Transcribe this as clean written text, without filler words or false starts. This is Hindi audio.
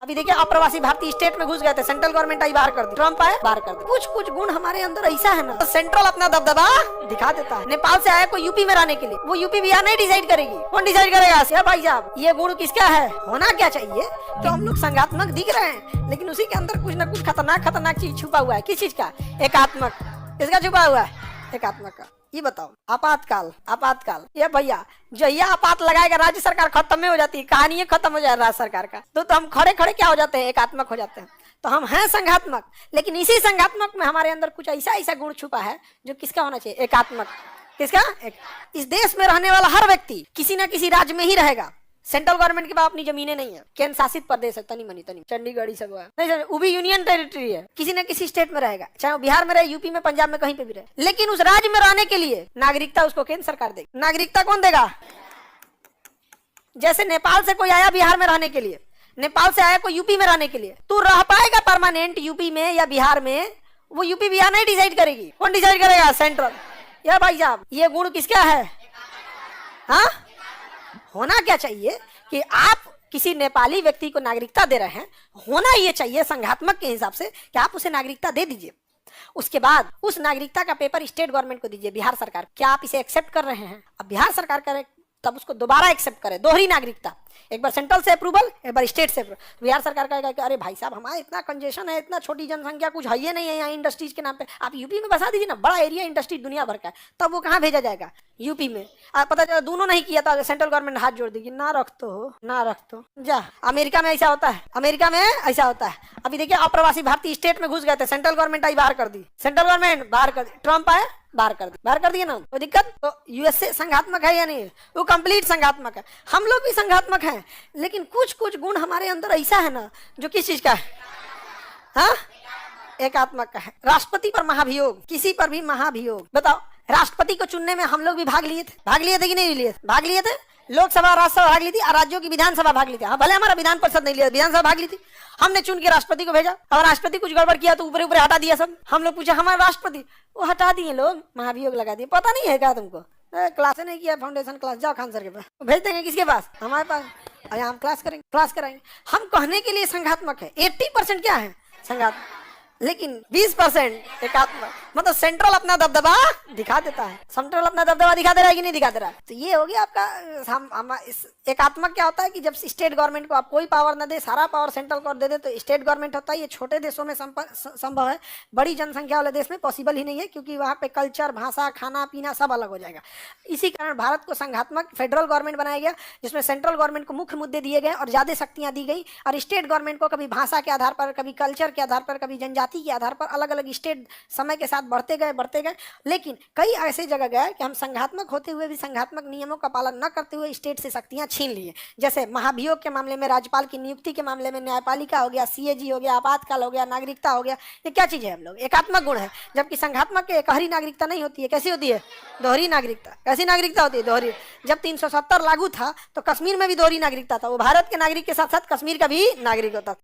अभी देखिए अप्रवासी भारतीय स्टेट में घुस गए थे, सेंट्रल गवर्नमेंट आई बाहर कर दी, ट्रम्प आए बाहर कर दी। कुछ कुछ गुण हमारे अंदर ऐसा है ना, तो सेंट्रल अपना दबदबा दिखा देता है। नेपाल से आया कोई यूपी में रहने के लिए, वो यूपी बिहार नहीं डिसाइड करेगी, कौन डिसाइड करेगा? भाई साहब ये गुण किसका है, होना क्या चाहिए? तो हम लोग संघात्मक दिख रहे हैं, लेकिन उसी के अंदर कुछ न कुछ खतरनाक चीज छुपा हुआ है। किस चीज का? एकात्मक। किसका छुपा हुआ है? एकात्मक का। ये बताओ, आपातकाल ये भैया जो ये आपात लगाएगा राज्य सरकार खत्म में हो जाती है, कहानी खत्म हो जाए राज्य सरकार का। तो हम खड़े खड़े क्या हो जाते हैं? एकात्मक हो जाते हैं। तो हम हैं संघात्मक, लेकिन इसी संघात्मक में हमारे अंदर कुछ ऐसा गुण छुपा है जो किसका होना चाहिए? एकात्मक। किसका? इस देश में रहने वाला हर व्यक्ति किसी न किसी राज्य में ही रहेगा। सेंट्रल गवर्नमेंट के पास अपनी जमीनें नहीं है, केंद्र शासित प्रदेश है, तनी मनी चंडीगढ़ ही सब है नहीं, वो भी यूनियन टेरिटरी है, किसी न किसी स्टेट में रहेगा, चाहे वो बिहार में रहे, यूपी में, पंजाब में, कहीं पे भी रहे। लेकिन उस राज्य में रहने के लिए नागरिकता उसको केंद्र सरकार देगी। नागरिकता कौन देगा? जैसे नेपाल से कोई आया बिहार में रहने के लिए, नेपाल से आया कोई यूपी में रहने के लिए, तू रह पाएगा परमानेंट यूपी में या बिहार में? वो यूपी बिहार नहीं डिसाइड करेगी, कौन डिसाइड करेगा? सेंट्रल। या भाई साहब ये गुण किसका है? हाँ, होना क्या चाहिए कि आप किसी नेपाली व्यक्ति को नागरिकता दे रहे हैं, होना ये चाहिए संघात्मक के हिसाब से कि आप उसे नागरिकता दे दीजिए। उसके बाद उस नागरिकता का पेपर स्टेट गवर्नमेंट को दीजिए, बिहार सरकार। क्या आप इसे एक्सेप्ट कर रहे हैं? अब बिहार सरकार करे तब उसको दोबारा एक्सेप्ट करे, दोहरी नागरिकता, एक बार सेंट्रल से अप्रूवल, एक बार स्टेट से अप्रूवल। बिहार सरकार कहेगा कि अरे भाई साहब हमारा इतना कंजेशन है, इतना छोटी जनसंख्या, कुछ है ही नहीं है यहाँ इंडस्ट्रीज के नाम पे, आप यूपी में बसा दीजिए ना, बड़ा एरिया इंडस्ट्री दुनिया भर का है। तब वो कहाँ भेजा जाएगा? यूपी में। पता चला दोनों नहीं किया था, सेंट्रल गवर्नमेंट हाथ जोड़ देगी, ना रख तो जा। अमेरिका में ऐसा होता है, अमेरिका में ऐसा होता है। अभी देखिए अप्रवासी भारतीय स्टेट में घुस गए थे, सेंट्रल गवर्नमेंट आई बाहर कर दी, सेंट्रल गवर्नमेंट बाहर कर दी, ट्रम्प आए बाहर कर दिए ना। कोई दिक्कत? तो यूएसए संघात्मक है या नहीं? वो कंप्लीट संघात्मक है। हम लोग भी संघात्मक हैं, लेकिन कुछ कुछ गुण हमारे अंदर ऐसा है ना जो किस चीज का है? हाँ, एकात्मक का है। राष्ट्रपति पर महाभियोग, किसी पर भी महाभियोग। बताओ, राष्ट्रपति को चुनने में हम लोग भी भाग लिए थे कि नहीं लिए? भाग लिए थे। लोकसभा राज्यसभा भाग ली थी, और राज्यों की विधानसभा भाग ली थी। हाँ, भले हमारा विधान परिषद नहीं लिया, विधानसभा भाग ली थी। हमने चुन के राष्ट्रपति को भेजा, और राष्ट्रपति कुछ गड़बड़ किया तो ऊपर हटा दिया सब। हम लोग पूछे हमारे राष्ट्रपति, वो हटा दिए लोग, महाभियोग लगा दिए। पता नहीं है क्या तुमको? क्लास नहीं किया, फाउंडेशन क्लास, जाओ खान सर के पास, भेज देंगे। किसके पास? हमारे पास। अरे हम क्लास कराएंगे। हम कहने के लिए संघात्मक है, 80% क्या है? संघात्मक, लेकिन 20% एकात्मक। मतलब सेंट्रल अपना दबदबा दिखा देता है, सेंट्रल अपना दबदबा दिखा दे रहा है कि नहीं दिखा दे रहा है? तो ये हो गया आपका एकात्मक। क्या होता है कि जब स्टेट गवर्नमेंट को आप कोई पावर न दे, सारा पावर सेंट्रल को दे दे, तो स्टेट गवर्नमेंट होता है। ये छोटे देशों में संभव है, बड़ी जनसंख्या वाले देश में पॉसिबल ही नहीं है, क्योंकि वहाँ पे कल्चर, भाषा, खाना पीना सब अलग हो जाएगा। इसी कारण भारत को संघात्मक फेडरल गवर्नमेंट बनाया गया, जिसमें सेंट्रल गवर्नमेंट को मुख्य मुद्दे दिए गए और ज्यादा शक्तियां दी गई, और स्टेट गवर्नमेंट को कभी भाषा के आधार पर, कभी कल्चर के आधार पर, कभी जनजाति के आधार पर अलग अलग स्टेट समय के साथ बढ़ते गए। लेकिन कई ऐसे जगह गए कि हम संघात्मक होते हुए भी संघात्मक नियमों का पालन न करते हुए स्टेट से शक्तियां छीन लिए। जैसे महाभियोग के मामले में, राज्यपाल की नियुक्ति के मामले में, न्यायपालिका हो गया, सीएजी हो गया, आपातकाल हो गया, नागरिकता हो गया। ये क्या चीज है? हम लोग एकात्मक गुण है। जबकि संघात्मक के एकहरी नागरिकता नहीं होती है। कैसी होती है? दोहरी नागरिकता। कैसी नागरिकता होती है? दोहरी। जब 370 लागू था तो कश्मीर में भी दोहरी नागरिकता था, वो भारत के नागरिक के साथ साथ कश्मीर का भी नागरिक होता था।